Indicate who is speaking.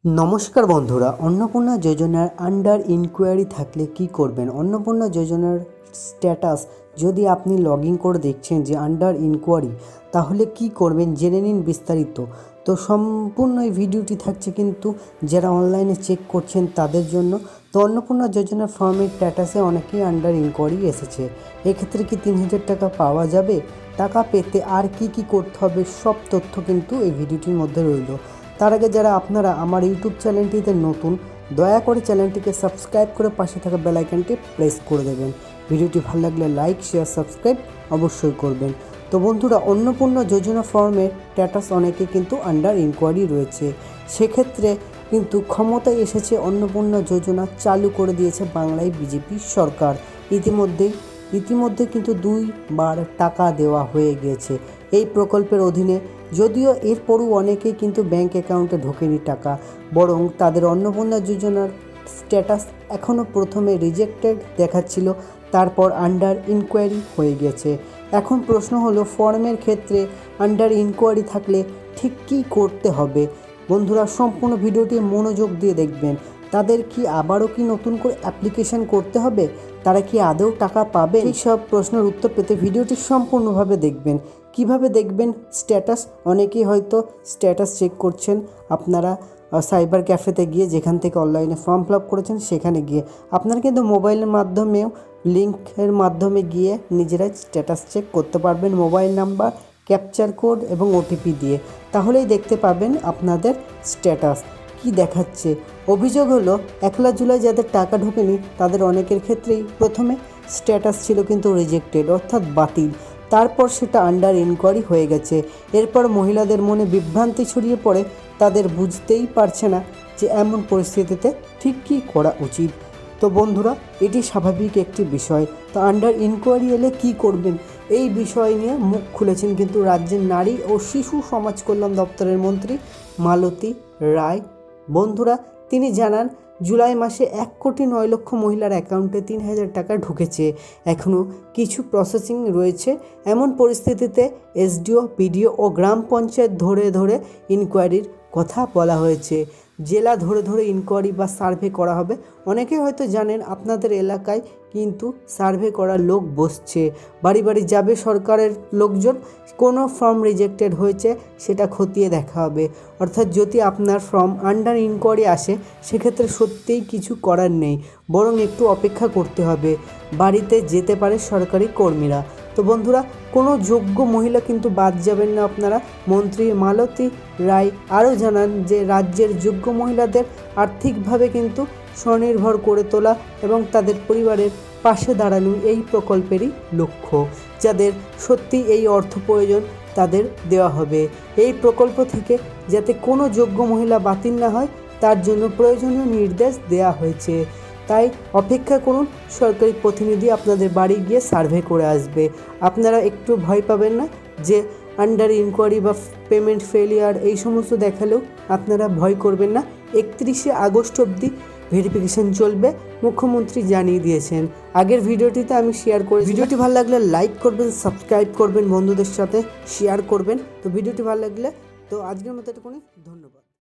Speaker 1: নমস্কার বন্ধুরা, অন্নপূর্ণা যোজনার আন্ডার ইনকোয়ারি থাকলে কি করবেন? অন্নপূর্ণা যোজনার স্ট্যাটাস যদি আপনি লগ ইন করে দেখছেন যে আন্ডার ইনকোয়ারি, তাহলে কি করবেন জেনে নিন বিস্তারিত। তো সম্পূর্ণ এই ভিডিওটি থাকছে কিন্তু যারা অনলাইনে চেক করছেন তাদের জন্য। তো অন্নপূর্ণা যোজনার ফর্মের স্ট্যাটাসে অনেকেই আন্ডার ইনকোয়ারি এসেছে। এক্ষেত্রে কি ৩,০০০ টাকা পাওয়া যাবে? টাকা পেতে আর কি করতে হবে সব তথ্য কিন্তু এই ভিডিওটির মধ্যে রইল। তার আগে যারা আপনারা আমার ইউটিউব চ্যানেলটিতে নতুন, দয়া করে চ্যানেলটিকে সাবস্ক্রাইব করে পাশে থাকা বেল আইকনটি প্রেস করে দেবেন। ভিডিওটি ভালো লাগলে লাইক, শেয়ার, সাবস্ক্রাইব অবশ্যই করবেন। তো বন্ধুরা, অন্নপূর্ণা যোজনা ফর্মের স্ট্যাটাস অনেকে কিন্তু আন্ডার ইনকোয়ারি রয়েছে। সেক্ষেত্রে কিন্তু ক্ষমতায় এসেছে অন্নপূর্ণা যোজনা চালু করে দিয়েছে বাংলায় বিজেপি সরকার। ইতিমধ্যে কিন্তু 2বার টাকা দেওয়া হয়ে গিয়েছে এই প্রকল্পের অধীনে। যদিও এরপরও অনেকেই কিন্তু ব্যাংক অ্যাকাউন্টে ঢোকেনি টাকা, বরং তাদের অন্নপূর্ণা যোজনার স্ট্যাটাস এখনও প্রথমে রিজেক্টেড দেখাচ্ছিল, তারপর আন্ডার ইনকোয়ারি হয়ে গেছে। এখন প্রশ্ন হলো, ফর্মের ক্ষেত্রে আন্ডার ইনকোয়ারি থাকলে ঠিক কী করতে হবে? বন্ধুরা, সম্পূর্ণ ভিডিওটি মনোযোগ দিয়ে দেখবেন। তাদের কি আবারও কি নতুন করে অ্যাপ্লিকেশন করতে হবে? তারা কি আদৌ টাকা পাবে? এই সব প্রশ্নের উত্তর পেতে ভিডিওটি সম্পূর্ণভাবে দেখবেন। কিভাবে দেখবেন স্ট্যাটাস? অনেকেই হয়তো স্ট্যাটাস চেক করছেন আপনারা সাইবার ক্যাফেতে গিয়ে, যেখান থেকে অনলাইনে ফর্ম ফিল আপ করেছেন সেখানে গিয়ে। আপনারা কিন্তু মোবাইলের মাধ্যমেও লিঙ্কের মাধ্যমে গিয়ে নিজেরাই স্ট্যাটাস চেক করতে পারবেন, মোবাইল নাম্বার, ক্যাপচার কোড এবং ওটিপি দিয়ে। তাহলেই দেখতে পাবেন আপনাদের স্ট্যাটাস কি দেখাচ্ছে। অভিযোগ হলো, 1 জুলাই যাদের টাকা ঢোকেনি তাদের অনেকের ক্ষেত্রেই প্রথমে স্ট্যাটাস ছিল কিন্তু রিজেক্টেড, অর্থাৎ বাতিল। তারপর সেটা আন্ডার ইনকোয়ারি হয়ে গেছে। এরপর মহিলাদের মনে বিভ্রান্তি ছড়িয়ে পড়ে, তাদের বুঝতেই পারছে না যে এমন পরিস্থিতিতে ঠিক কী করা উচিত। তো বন্ধুরা, এটি স্বাভাবিক একটি বিষয়। তো আন্ডার ইনকোয়ারি এলে কী করবেন, এই বিষয় নিয়ে মুখ খুলেছেন কিন্তু রাজ্যের নারী ও শিশু সমাজ কল্যাণ দপ্তরের মন্ত্রী মালতী রায়। বন্ধুরা, তিনি জানান, জুলাই মাসে 1,09,00,000 মহিলার অ্যাকাউন্টে 3,000 টাকা ঢুকেছে। এখনও কিছু প্রসেসিং রয়েছে। এমন পরিস্থিতিতে এসডিও, পিডিও ও গ্রাম পঞ্চায়েত ধরে ইনকোয়ারির কথা বলা হয়েছে। জেলা ধরে ইনকোয়ারি বা সার্ভে করা হবে। অনেকে হয়তো জানেন, আপনাদের এলাকায় কিন্তু সার্ভে করার লোক বসছে। বাড়ি যাবে সরকারের লোকজন, কোনো ফর্ম রিজেক্টেড হয়েছে সেটা খতিয়ে দেখা হবে। অর্থাৎ যদি আপনার ফর্ম আন্ডার ইনকোয়ারি আসে, সেক্ষেত্রে সত্যিই কিছু করার নেই, বরং একটু অপেক্ষা করতে হবে। বাড়িতে যেতে পারে সরকারি কর্মীরা। তো বন্ধুরা, কোনো যোগ্য মহিলা কিন্তু বাদ যাবেন না আপনারা। মন্ত্রী মালতী রায় আরও জানান যে রাজ্যের যোগ্য মহিলাদের আর্থিকভাবে কিন্তু স্বনির্ভর করে তোলা এবং তাদের পরিবারের পাশে দাঁড়ানো এই প্রকল্পেরই লক্ষ্য। যাদের সত্যি এই অর্থ প্রয়োজন তাদের দেওয়া হবে। এই প্রকল্প থেকে যাতে কোনো যোগ্য মহিলা বাতিল না হয়, তার জন্য প্রয়োজনীয় নির্দেশ দেওয়া হয়েছে। তাই অপেক্ষা করুন, সরকারি প্রতিনিধি আপনাদের বাড়ি গিয়ে সার্ভে করে আসবে। আপনারা একটু ভয় পাবেন না যে আন্ডার ইনকোয়ারি বা পেমেন্ট ফেলিয়ার এই সমস্ত দেখালেও আপনারা ভয় করবেন না। 31শে আগস্ট অবধি ভেরিফিকেশন চলবে, মুখ্যমন্ত্রী জানিয়ে দিয়েছেন। আগের ভিডিওটিতে আমি শেয়ার করি। ভিডিওটি ভালো লাগলে লাইক করবেন, সাবস্ক্রাইব করবেন, বন্ধুদের সাথে শেয়ার করবেন। তো ভিডিওটি ভালো লাগলে, তো আজকের মতো এটুকুনি, ধন্যবাদ।